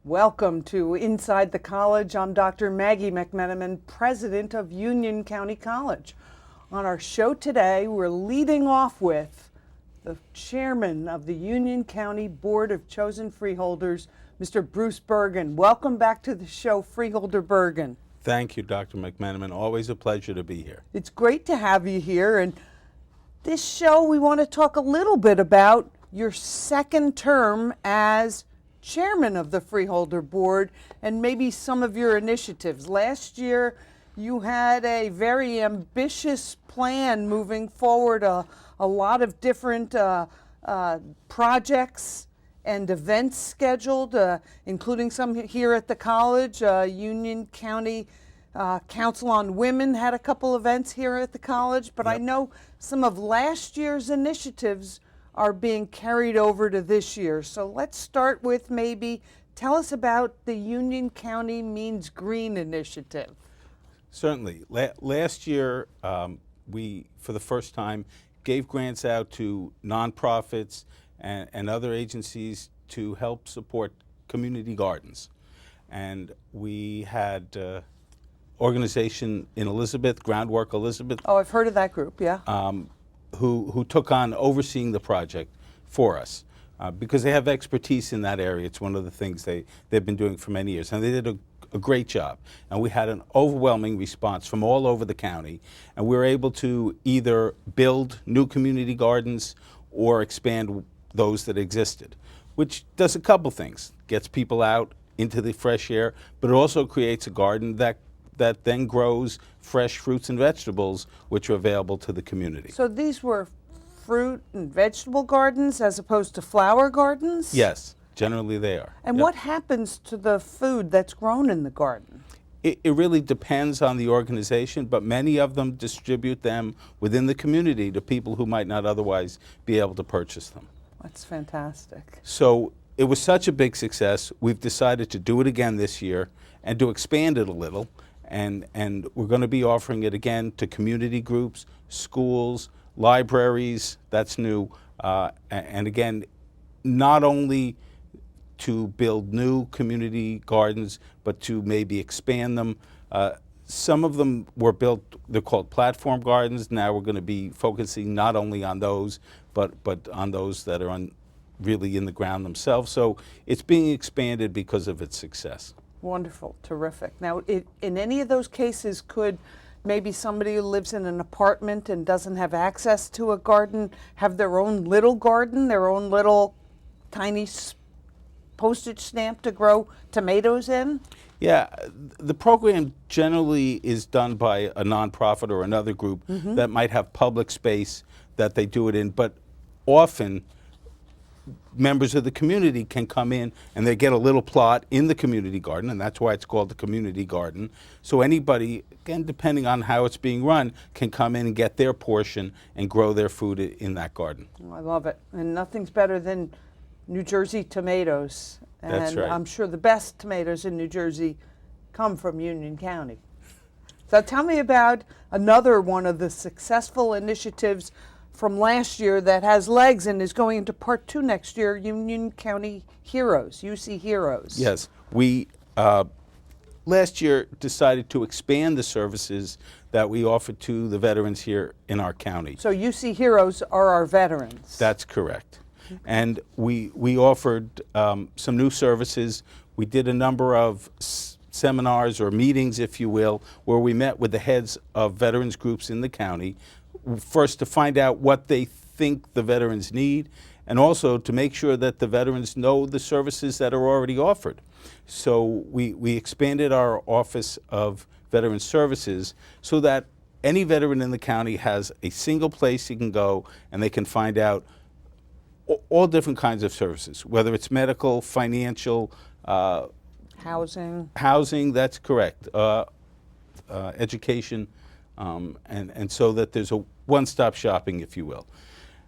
Welcome to Inside the College. I'm Dr. Maggie McMenamin, president of Union County College. On our show today, we're leading off with the chairman of the Union County Board of Chosen Freeholders, Mr. Bruce Bergen. Welcome back to the show, Freeholder Bergen. Thank you, Dr. McMenamin. Always a pleasure to be here. It's great to have you here. And this show, we want to talk a little bit about your second term as chairman of the Freeholder Board and maybe some of your initiatives. Last year, you had a very ambitious plan moving forward, a lot of different projects and events scheduled, including some here at the college. Union County Council on Women had a couple events here at the college, but I know some of last year's initiatives are being carried over to this year. So let's start with maybe tell us about the Union County Means Green initiative. Certainly. Last year, we, for the first time, gave grants out to nonprofits and other agencies to help support community gardens. And we had organization in Elizabeth, Groundwork Elizabeth. Oh, I've heard of that group, yeah. Who took on overseeing the project for us because they have expertise in that area. It's one of the things they've been doing for many years, and they did a great job. And we had an overwhelming response from all over the county, and we were able to either build new community gardens or expand those that existed, which does a couple things. Gets people out into the fresh air, but it also creates a garden that then grows fresh fruits and vegetables, which are available to the community. So these were fruit and vegetable gardens as opposed to flower gardens? Yes, generally they are. And what happens to the food that's grown in the garden? It really depends on the organization, but many of them distribute them within the community to people who might not otherwise be able to purchase them. That's fantastic. So it was such a big success, we've decided to do it again this year and to expand it a little. And we're going to be offering it again to community groups, schools, libraries, that's new. And again, not only to build new community gardens, but to maybe expand them. Some of them were built, they're called platform gardens. Now we're going to be focusing not only on those, but on those that are really in the ground themselves. So it's being expanded because of its success. Wonderful, terrific. Now, in any of those cases, could maybe somebody who lives in an apartment and doesn't have access to a garden have their own little garden, their own little tiny postage stamp to grow tomatoes in? Yeah, the program generally is done by a nonprofit or another group that might have public space that they do it in, but often members of the community can come in and they get a little plot in the community garden, and that's why it's called the community garden. So anybody, again, depending on how it's being run, can come in and get their portion and grow their food in that garden. Oh, I love it. And nothing's better than New Jersey tomatoes. And That's right. I'm sure the best tomatoes in New Jersey come from Union County. So tell me about another one of the successful initiatives from last year that has legs and is going into part 2 next year, Union County Heroes, UC Heroes. Yes, we last year decided to expand the services that we offer to the veterans here in our county. So UC Heroes are our veterans. That's correct. And we offered some new services. We did a number of seminars or meetings, if you will, where we met with the heads of veterans groups in the county, first to find out what they think the veterans need, and also to make sure that the veterans know the services that are already offered. So we expanded our Office of Veteran Services so that any veteran in the county has a single place he can go and they can find out all different kinds of services, whether it's medical, financial, housing, that's correct, education, and so that there's a one-stop shopping, if you will.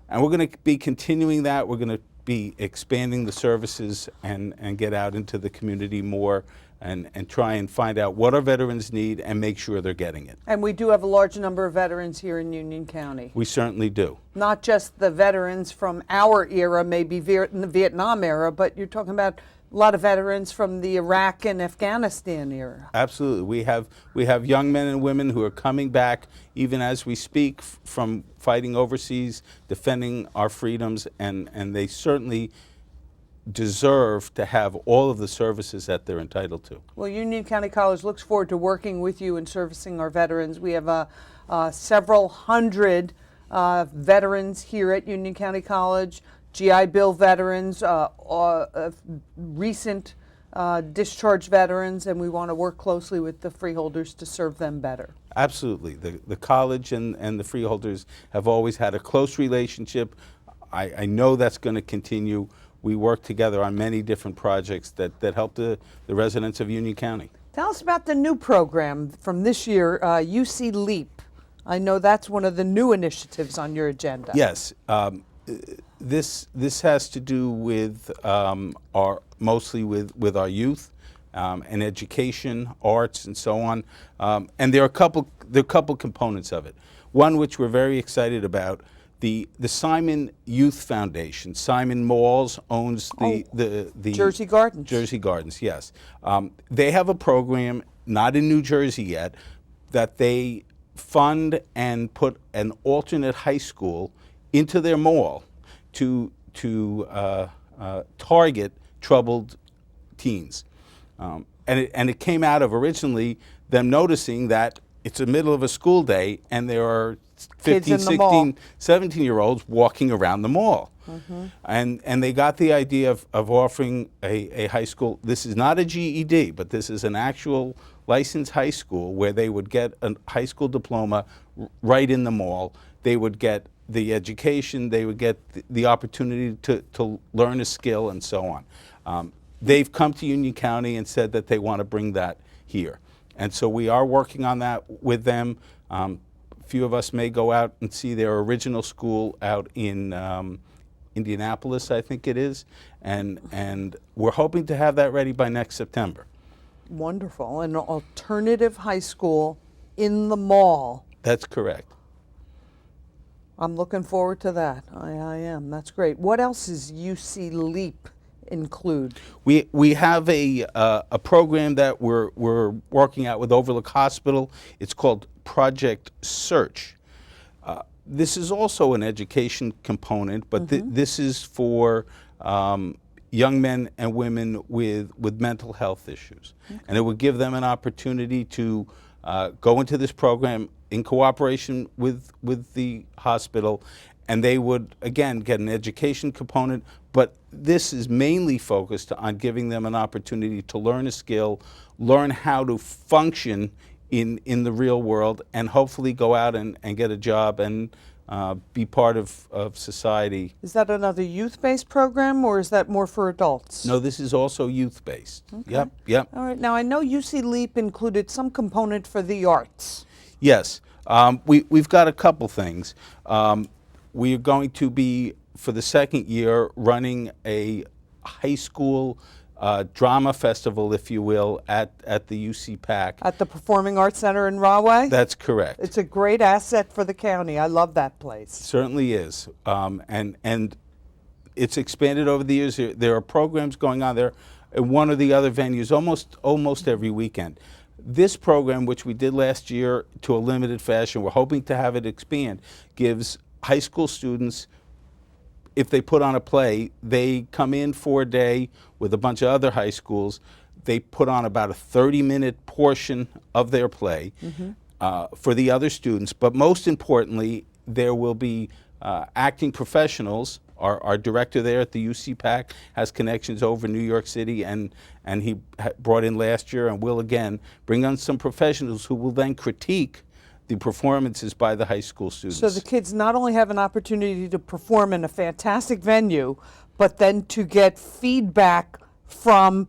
And we're going to be continuing that. We're going to be expanding the services and get out into the community more and try and find out what our veterans need and make sure they're getting it. And we do have a large number of veterans here in Union County. We certainly do. Not just the veterans from our era, maybe in the Vietnam era, but you're talking about a lot of veterans from the Iraq and Afghanistan era. Absolutely. We have young men and women who are coming back, even as we speak, from fighting overseas, defending our freedoms, and they certainly deserve to have all of the services that they're entitled to. Well, Union County College looks forward to working with you and servicing our veterans. We have several hundred veterans here at Union County College, GI Bill veterans, recent discharge veterans, and we want to work closely with the Freeholders to serve them better. Absolutely. The college and the Freeholders have always had a close relationship. I know that's going to continue. We work together on many different projects that help the residents of Union County. Tell us about the new program from this year, UC LEAP. I know that's one of the new initiatives on your agenda. Yes. This has to do with mostly with our youth and education, arts, and so on. And there are a couple components of it. One which we're very excited about. The Simon Youth Foundation. Simon Malls owns the Jersey Gardens. Jersey Gardens, yes. They have a program, not in New Jersey yet, that they fund and put an alternate high school into their mall to target troubled teens. And it came out of originally them noticing that it's the middle of a school day and there are 15, 16, 17-year-olds walking around the mall. Mm-hmm. And they got the idea of offering a high school. This is not a GED, but this is an actual licensed high school where they would get a high school diploma right in the mall. They would get the education, they would get the opportunity to learn a skill and so on. They've come to Union County and said that they want to bring that here. And so we are working on that with them. A few of us may go out and see their original school out in Indianapolis, I think it is. And we're hoping to have that ready by next September. Wonderful. An alternative high school in the mall. That's correct. I'm looking forward to that. I am. That's great. What else is UC LEAP include? We have a program that we're working out with Overlook Hospital. It's called Project Search. This is also an education component, but this is for young men and women with mental health issues. Okay. And it would give them an opportunity to go into this program in cooperation with the hospital, and they would, again, get an education component, but this is mainly focused on giving them an opportunity to learn a skill, learn how to function in the real world, and hopefully go out and get a job and be part of society. Is that another youth-based program, or is that more for adults? No, this is also youth-based. Okay. Yep. All right. Now, I know UC LEAP included some component for the arts. Yes. We've got a couple things. We are going to be, for the second year, running a high school drama festival, if you will, at the UC PAC. At the Performing Arts Center in Rahway? That's correct. It's a great asset for the county. I love that place. It certainly is. And it's expanded over the years. There are programs going on there at one or the other venues almost every weekend. This program, which we did last year to a limited fashion, we're hoping to have it expand, gives high school students, if they put on a play, they come in for a day with a bunch of other high schools. They put on about a 30-minute portion of their play for the other students. But most importantly, there will be acting professionals. Our director there at the UC PAC has connections over New York City, and he brought in last year and will again bring on some professionals who will then critique the performances by the high school students. So the kids not only have an opportunity to perform in a fantastic venue, but then to get feedback from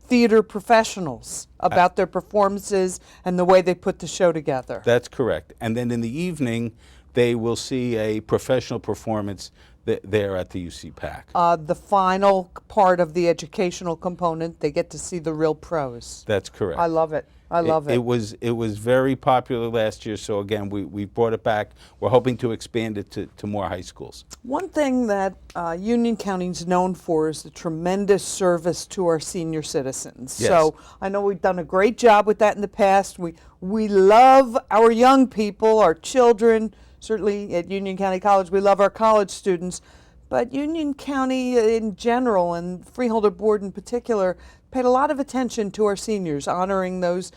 theater professionals about their performances and the way they put the show together. That's correct. And then in the evening, they will see a professional performance there at the UC PAC. The final part of the educational component, they get to see the real pros. That's correct. I love it. I love it. It was very popular last year, so again, we brought it back. We're hoping to expand it to more high schools. One thing that Union County is known for is the tremendous service to our senior citizens. Yes. So I know we've done a great job with that in the past. We love our young people, our children. Certainly at Union County College, we love our college students. But Union County in general, and Freeholder Board in particular, paid a lot of attention to our seniors, honoring those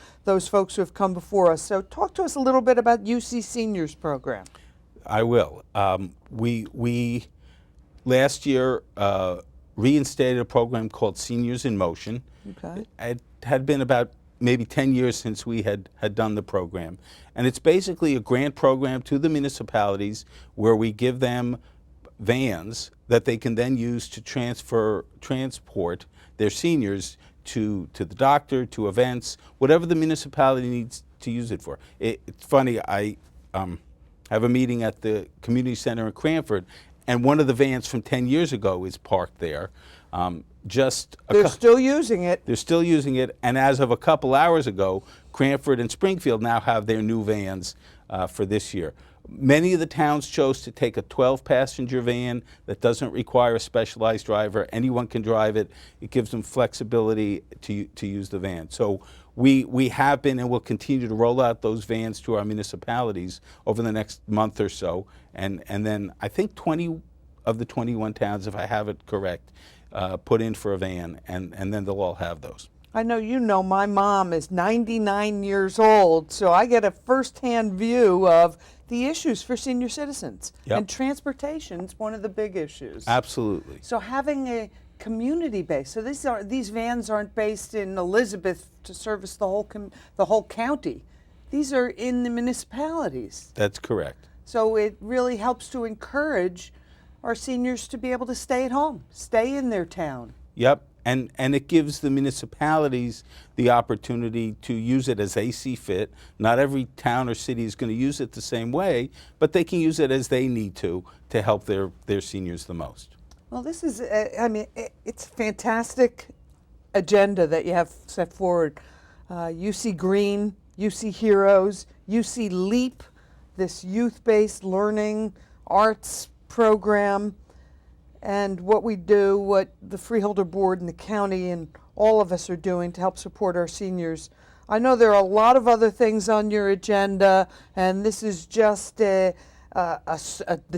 folks who have come before us. So talk to us a little bit about UC Seniors Program. I will. We last year reinstated a program called Seniors in Motion. Okay. It had been about maybe 10 years since we had done the program. And it's basically a grant program to the municipalities where we give them vans that they can then use to transport their seniors to the doctor, to events, whatever the municipality needs to use it for. It's funny, I have a meeting at the community center in Cranford, and one of the vans from 10 years ago is parked there. They're still using it. They're still using it, and as of a couple hours ago, Cranford and Springfield now have their new vans for this year. Many of the towns chose to take a 12-passenger van that doesn't require a specialized driver. Anyone can drive it. It gives them flexibility to use the van. So we have been and will continue to roll out those vans to our municipalities over the next month or so. And then I think 20 of the 21 towns, if I have it correct, put in for a van, and then they'll all have those. I know my mom is 99 years old, so I get a firsthand view of the issues for senior citizens. Yep. And transportation's one of the big issues. Absolutely. So having a community base, so these vans aren't based in Elizabeth to service the whole county. These are in the municipalities. That's correct. So it really helps to encourage our seniors to be able to stay at home, stay in their town. Yep. And it gives the municipalities the opportunity to use it as they see fit. Not every town or city is going to use it the same way, but they can use it as they need to help their seniors the most. Well, this is, it's a fantastic agenda that you have set forward. UC Green, UC Heroes, UC Leap, this youth-based learning arts program, and what we do, what the Freeholder Board and the county and all of us are doing to help support our seniors. I know there are a lot of other things on your agenda, and this is just the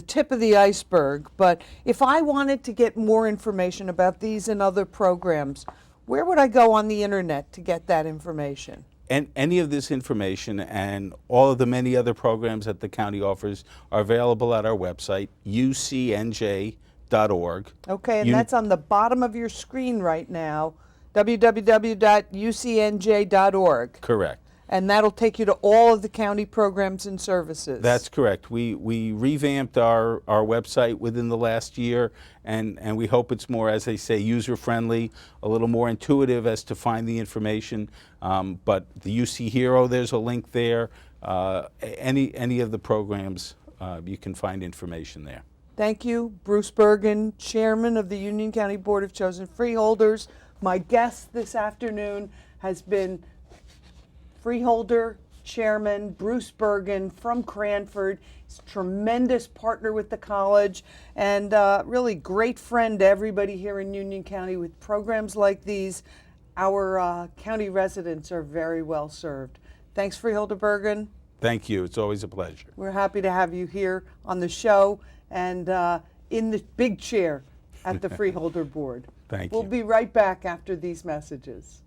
tip of the iceberg. But if I wanted to get more information about these and other programs, where would I go on the internet to get that information? And any of this information and all of the many other programs that the county offers are available at our website, ucnj.org. Okay, and that's on the bottom of your screen right now, www.ucnj.org. Correct. And that'll take you to all of the county programs and services. That's correct. We revamped our website within the last year, and we hope it's more, as they say, user-friendly, a little more intuitive as to find the information. But the UC Hero, there's a link there. Any of the programs, you can find information there. Thank you, Bruce Bergen, Chairman of the Union County Board of Chosen Freeholders. My guest this afternoon has been Freeholder Chairman Bruce Bergen from Cranford. He's a tremendous partner with the college and really great friend to everybody here in Union County. With programs like these, our county residents are very well served. Thanks, Freeholder Bergen. Thank you. It's always a pleasure. We're happy to have you here on the show and in the big chair at the Freeholder Board. Thank you. We'll be right back after these messages.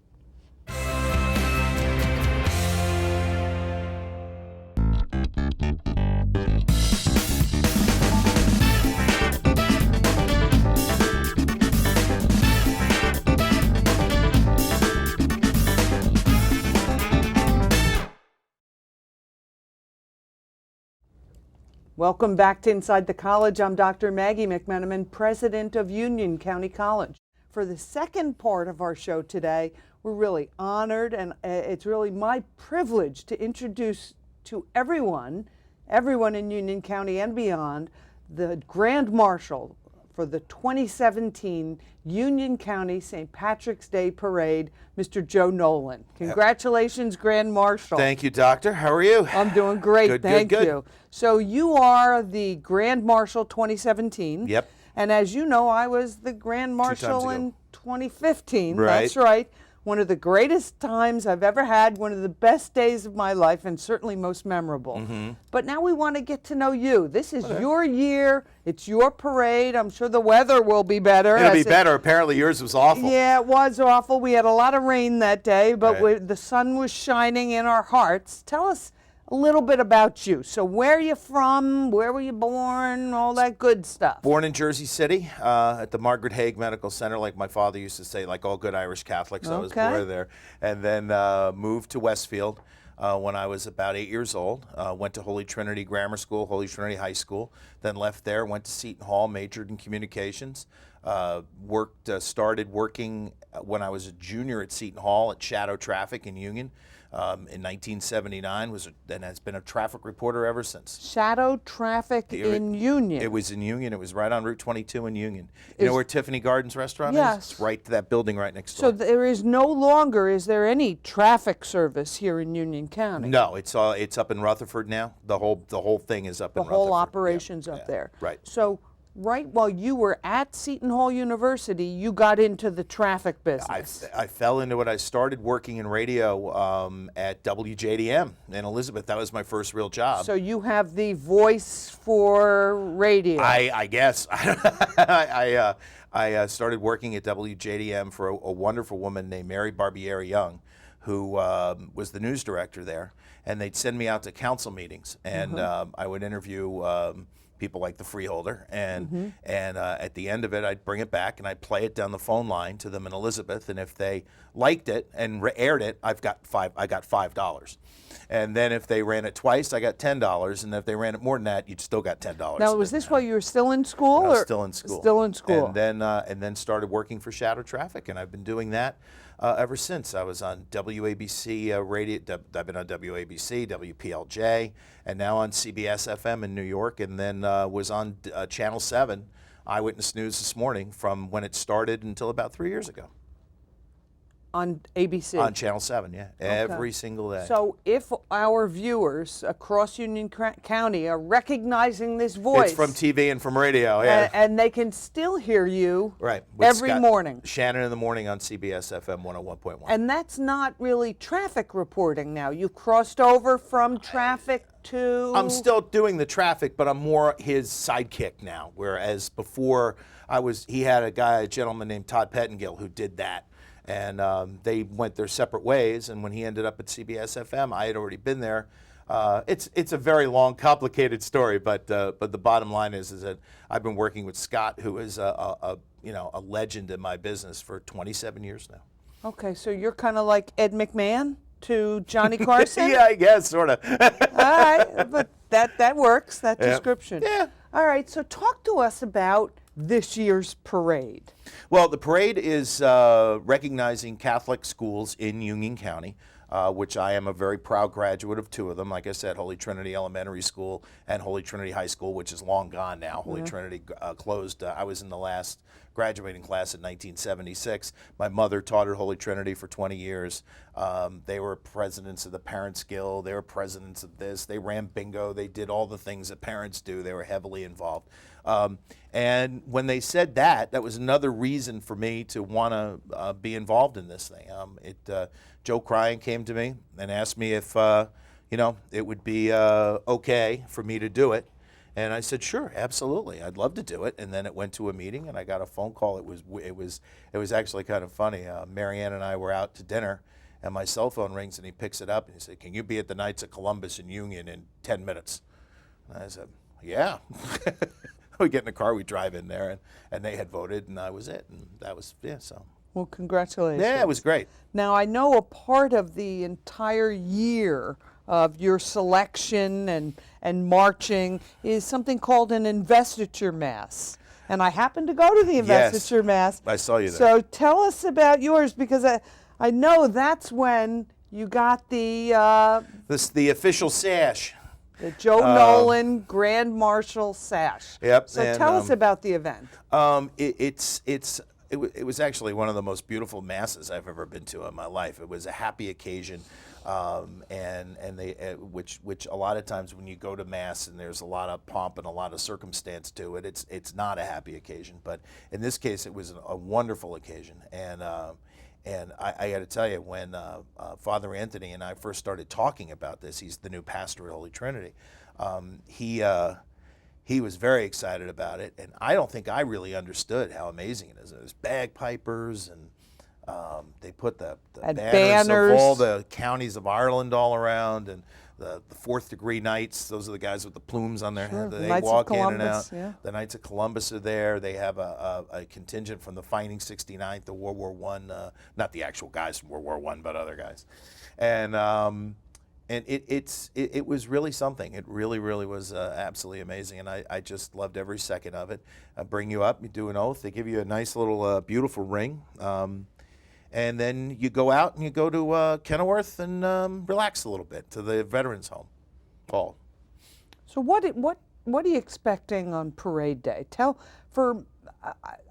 Welcome back to Inside the College. I'm Dr. Maggie McMenamin, president of Union County College. For the second part of our show today, we're really honored, and it's really my privilege to introduce to everyone in Union County and beyond, the Grand Marshal for the 2017 Union County St. Patrick's Day Parade, Mr. Joe Nolan. Congratulations, Grand Marshal. Thank you, Doctor. How are you? I'm doing great, Good, thank good, good. you. So you are the Grand Marshal 2017. Yep. And as you know, I was the Grand Marshal ago. in 2015. Right. That's right. One of the greatest times I've ever had, one of the best days of my life, and certainly most memorable. Mm-hmm. But now we want to get to know you. This is your year. It's your parade. I'm sure the weather will be better. It'll be better. Apparently yours was awful. Yeah, it was awful. We had a lot of rain that day, but Right. the sun was shining in our hearts. Tell us a little bit about you. So where are you from? Where were you born? All that good stuff. Born in Jersey City at the Margaret Haig Medical Center, like my father used to say, like all good Irish Catholics. I was Okay. born there. And then moved to Westfield when I was about 8 years old. Went to Holy Trinity Grammar School, Holy Trinity High School. Then left there, went to Seton Hall, majored in communications. Started working when I was a junior at Seton Hall at Shadow Traffic in Union. In 1979, and has been a traffic reporter ever since. Shadow Traffic in Union. It was in Union. It was right on Route 22 in Union. You know where Tiffany Gardens restaurant Yes. is? It's right to that building right next So door. there is no longer, is there any traffic service here in Union County? No, it's up in Rutherford now. The whole thing is up The in Rutherford. whole Yeah, operation's up yeah, there. Right. So right while you were at Seton Hall University, you got into the traffic business. I fell into it. I started working in radio at WJDM in Elizabeth. That was my first real job. So you have the voice for radio. I guess. I started working at WJDM for a wonderful woman named Mary Barbieri Young, who was the news director there. And they'd send me out to council meetings, and I would interview people like the Freeholder, and at the end of it, I'd bring it back and I'd play it down the phone line to them in Elizabeth, and if they liked it and aired it, I got $5. And then if they ran it twice, I got $10, and if they ran it more than that, you still got $10. Now, was this while you were still in school? I was or still in school. Still in school. And then started working for Shadow Traffic, and I've been doing that ever since. I was on WABC radio. I've been on WABC, WPLJ, and now on CBS FM in New York, and then was on Channel 7 Eyewitness News this morning from when it started until about 3 years ago. On ABC? On Channel 7, yeah, every single day. So if our viewers across Union County are recognizing this voice. It's from TV and from radio, yeah. And they can still hear you Right. With every Scott morning. Shannon in the morning on CBS FM 101.1. And that's not really traffic reporting now. You crossed over from traffic to... I'm still doing the traffic, but I'm more his sidekick now. Whereas before, he had a gentleman named Todd Pettengill who did that. And they went their separate ways. And when he ended up at CBS FM, I had already been there. It's a very long, complicated story, but the bottom line is that I've been working with Scott, who is a legend in my business for 27 years now. Okay, so you're kind of like Ed McMahon to Johnny Carson? Yeah, I guess, sort of. All right, but that works, that Yeah. description. Yeah. All right, so talk to us about this year's parade. Well, the parade is recognizing Catholic schools in Union County, which I am a very proud graduate of two of them. Like I said, Holy Trinity Elementary School and Holy Trinity High School, which is long gone now. Holy Trinity closed. I was in the last graduating class in 1976. My mother taught at Holy Trinity for 20 years. They were presidents of the Parents Guild. They were presidents of this. They ran bingo. They did all the things that parents do. They were heavily involved. And when they said that was another reason for me to want to be involved in this thing. Joe Cryan came to me and asked me if it would be okay for me to do it. And I said, sure, absolutely, I'd love to do it. And then it went to a meeting, and I got a phone call. It was actually kind of funny. Marianne and I were out to dinner, and my cell phone rings, and he picks it up, and he said, "Can you be at the Knights of Columbus in Union in 10 minutes?" And I said, "Yeah." We get in the car, we drive in there, and they had voted, and I was it, and that was so. Well, congratulations. Yeah, it was great. Now, I know a part of the entire year of your selection and marching is something called an investiture mass. And I happened to go to the investiture mass. I saw you there. So tell us about yours, because I know that's when you got the The official sash. The Joe Nolan Grand Marshal sash. Yep. So and, tell us about the event. It was actually one of the most beautiful masses I've ever been to in my life. It was a happy occasion, which a lot of times when you go to mass and there's a lot of pomp and a lot of circumstance to it, it's not a happy occasion. But in this case, it was a wonderful occasion, and I got to tell you, when Father Anthony and I first started talking about this, he's the new pastor at Holy Trinity. He was very excited about it, and I don't think I really understood how amazing it is. There's bagpipers, and they put the banners of all the counties of Ireland all around, and the fourth degree knights. Those are the guys with the plumes on their head. The They Knights of walk in and out. Columbus, yeah. The Knights of Columbus are there. They have a contingent from the Fighting 69th, the World War I, not the actual guys from World War I, but other guys, and it was really something. It really was absolutely amazing, and I just loved every second of it. Bring you up, you do an oath. They give you a nice little beautiful ring, and then you go out and you go to Kenilworth and relax a little bit to the Veterans Home, Paul. So what are you expecting on parade day?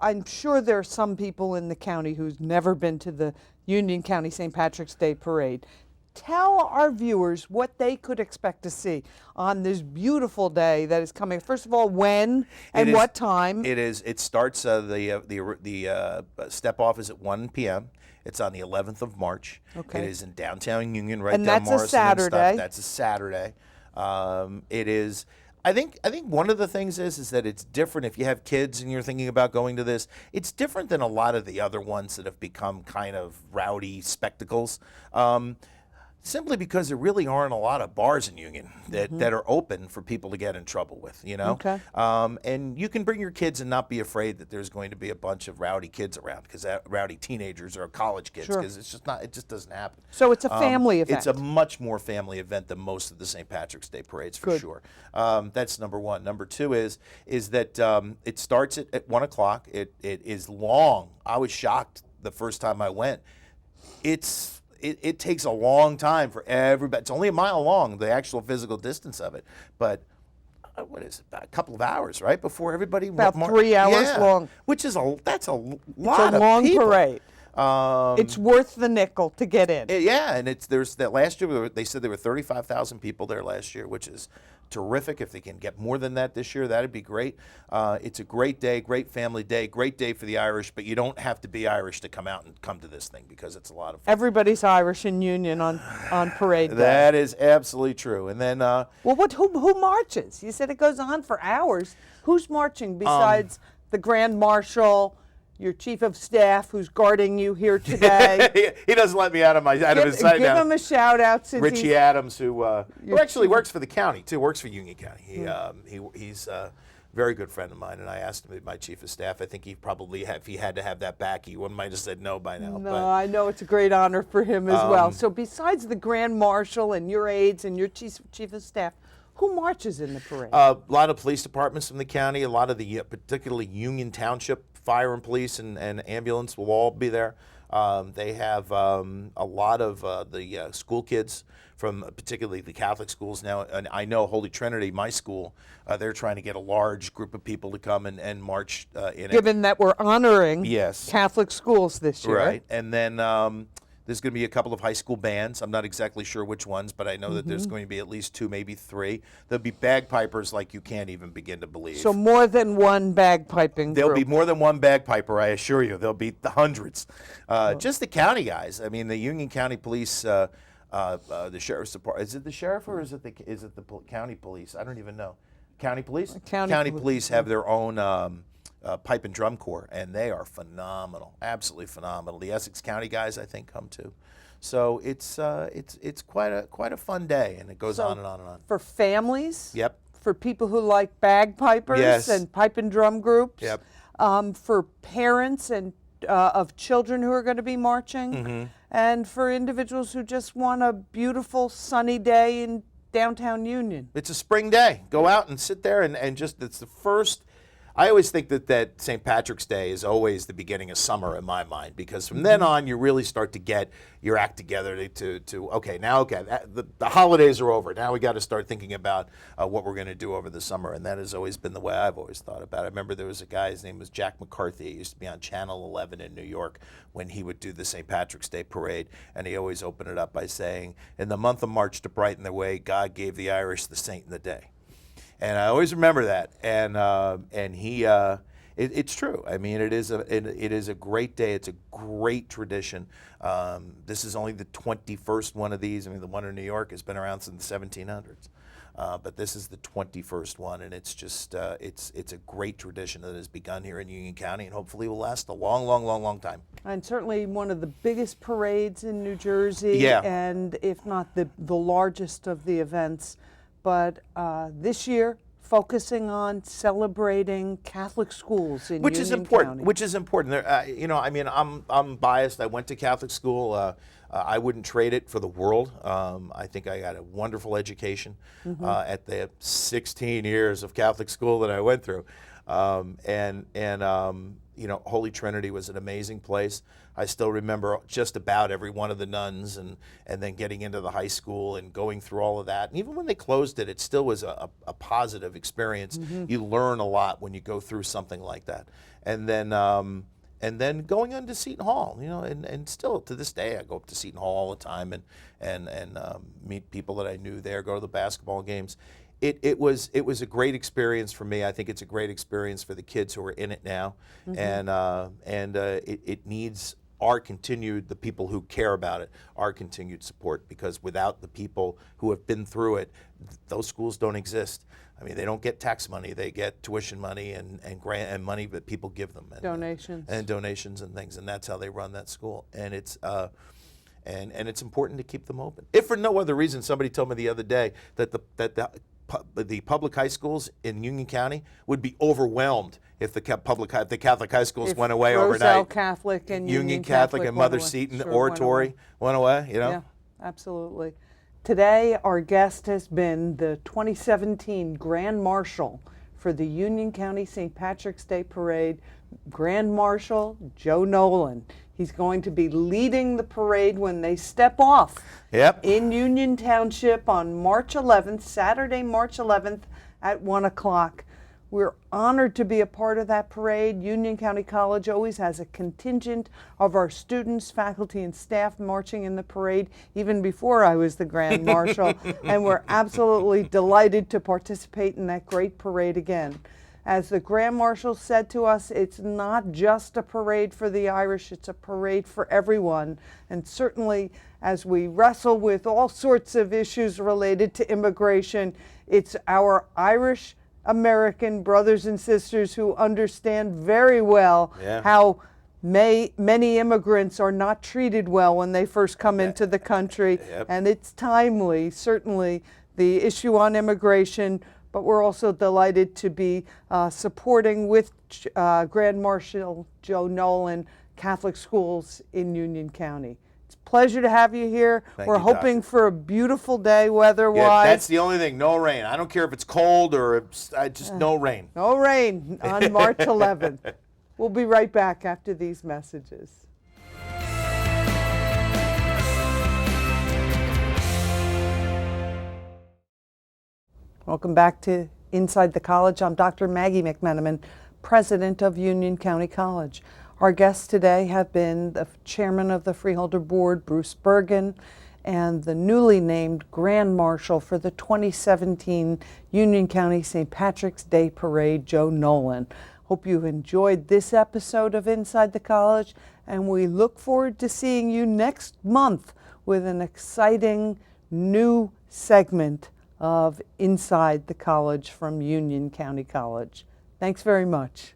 I'm sure there are some people in the county who's never been to the Union County St. Patrick's Day Parade. Tell our viewers what they could expect to see on this beautiful day that is coming. First of all, when and what time? It starts, the step off is at 1 p.m. It's on the 11th of March. Okay. It is in downtown Union, right And down that's a Morrison Saturday. and stuff. That's a Saturday. It is. I think one of the things is that it's different if you have kids and you're thinking about going to this. It's different than a lot of the other ones that have become kind of rowdy spectacles. Simply because there really aren't a lot of bars in Union that are open for people to get in trouble with, you know? Okay. And you can bring your kids and not be afraid that there's going to be a bunch of rowdy kids around, because rowdy teenagers or college kids, Sure. because it just doesn't happen. So it's a family event. It's a much more family event than most of the St. Patrick's Day parades, for Good. sure. That's number one. Number two is that it starts at 1 o'clock. It is long. I was shocked the first time I went. It takes a long time for everybody. It's only a mile long, the actual physical distance of it. But what is it, about a couple of hours, right, before everybody... About 3 hours long. Which is that's a lot It's a long of people. parade. It's worth the nickel to get in. Yeah, and there's that last year, they said there were 35,000 people there last year, which is terrific. If they can get more than that this year, that'd be great. It's a great day, great family day, great day for the Irish, but you don't have to be Irish to come out and come to this thing, because it's a lot of fun. Everybody's Irish in Union on parade day. That is absolutely true. And then Well, who marches? You said it goes on for hours. Who's marching besides the Grand Marshal, your chief of staff, who's guarding you here today? he doesn't let me out of his sight Give now. him a shout out since Richie Adams, who actually works for the county too, works for Union County. He's a very good friend of mine, and I asked him to be my chief of staff. I think he probably, if he had to have that back, he might have said no by now. No, but, I know it's a great honor for him as well. So besides the Grand Marshal and your aides and your chief of staff, who marches in the parade? a lot of police departments from the county, a lot of the particularly Union Township fire and police and ambulance will all be there. They have a lot of the school kids from particularly the Catholic schools now. And I know Holy Trinity, my school, they're trying to get a large group of people to come and march in it. Given that we're honoring Yes. Catholic schools this year. Right. And then there's going to be a couple of high school bands. I'm not exactly sure which ones, but I know that there's going to be at least 2, maybe 3. There'll be bagpipers like you can't even begin to believe. So more than one bagpiping There'll group. be more than one bagpiper, I assure you. There'll be the hundreds. Just the county guys. I mean, the Union County Police, the sheriff's department. Is it the sheriff or is it the county police? I don't even know. County police? County police have their own pipe and drum corps, and they are phenomenal, absolutely phenomenal. The Essex County guys, I think, come too. So it's quite a fun day, and it goes on and on and on. For families? Yep. For people who like bagpipers Yes. and pipe and drum groups? Yep. For parents and of children who are going to be marching? And for individuals who just want a beautiful sunny day in downtown Union? It's a spring day. Go out and sit there and just, it's the first, I always think that St. Patrick's Day is always the beginning of summer in my mind, because from then on you really start to get your act together to okay, the holidays are over. Now we got to start thinking about what we're going to do over the summer, and that has always been the way I've always thought about it. I remember there was a guy, his name was Jack McCarthy. He used to be on Channel 11 in New York when he would do the St. Patrick's Day parade, and he always opened it up by saying, "In the month of March to brighten the way, God gave the Irish the saint in the day." And I always remember that, and he, it's true. I mean, it is a great day. It's a great tradition. This is only the 21st one of these. I mean, the one in New York has been around since the 1700s, but this is the 21st one, and it's just it's a great tradition that has begun here in Union County, and hopefully will last a long, long, long, long time. And certainly one of the biggest parades in New Jersey, Yeah. and if not the largest of the events. But this year, focusing on celebrating Catholic schools in Which Union is important. County. Which is important. There, you know, I mean, I'm biased. I went to Catholic school. I wouldn't trade it for the world. I think I got a wonderful education at the 16 years of Catholic school that I went through, you know, Holy Trinity was an amazing place. I still remember just about every one of the nuns, and then getting into the high school and going through all of that. And even when they closed it, it still was a positive experience. You learn a lot when you go through something like that. And then going on to Seton Hall, you know, and still to this day I go up to Seton Hall all the time and meet people that I knew there, go to the basketball games. It was a great experience for me. I think it's a great experience for the kids who are in it now, and it needs the people who care about it, our continued support, because without the people who have been through it, those schools don't exist. I mean, they don't get tax money; they get tuition money and grant and money that people give them, and donations and things, and that's how they run that school. And it's and it's important to keep them open. If for no other reason, somebody told me the other day that the public high schools in Union County would be overwhelmed if the Catholic high schools went away overnight. Catholic and Union Catholic and Mother Seton Oratory went away, you know? Yeah, absolutely. Today, our guest has been the 2017 Grand Marshal for the Union County St. Patrick's Day Parade, Grand Marshal Joe Nolan. He's going to be leading the parade when they step off in Union Township on March 11th, Saturday, March 11th at 1 o'clock. We're honored to be a part of that parade. Union County College always has a contingent of our students, faculty, and staff marching in the parade, even before I was the Grand Marshal, and we're absolutely delighted to participate in that great parade again. As the Grand Marshal said to us, it's not just a parade for the Irish, it's a parade for everyone. And certainly as we wrestle with all sorts of issues related to immigration, it's our Irish American brothers and sisters who understand very well how many immigrants are not treated well when they first come into the country. And it's timely, certainly, the issue on immigration, but we're also delighted to be supporting with Grand Marshal Joe Nolan Catholic schools in Union County. It's a pleasure to have you here. We're hoping for a beautiful day weather-wise. Yeah, that's the only thing, no rain. I don't care if it's cold or just no rain. No rain on March 11th. We'll be right back after these messages. Welcome back to Inside the College. I'm Dr. Maggie McMenamin, President of Union County College. Our guests today have been the Chairman of the Freeholder Board, Bruce Bergen, and the newly named Grand Marshal for the 2017 Union County St. Patrick's Day Parade, Joe Nolan. Hope you enjoyed this episode of Inside the College, and we look forward to seeing you next month with an exciting new segment of Inside the College from Union County College. Thanks very much.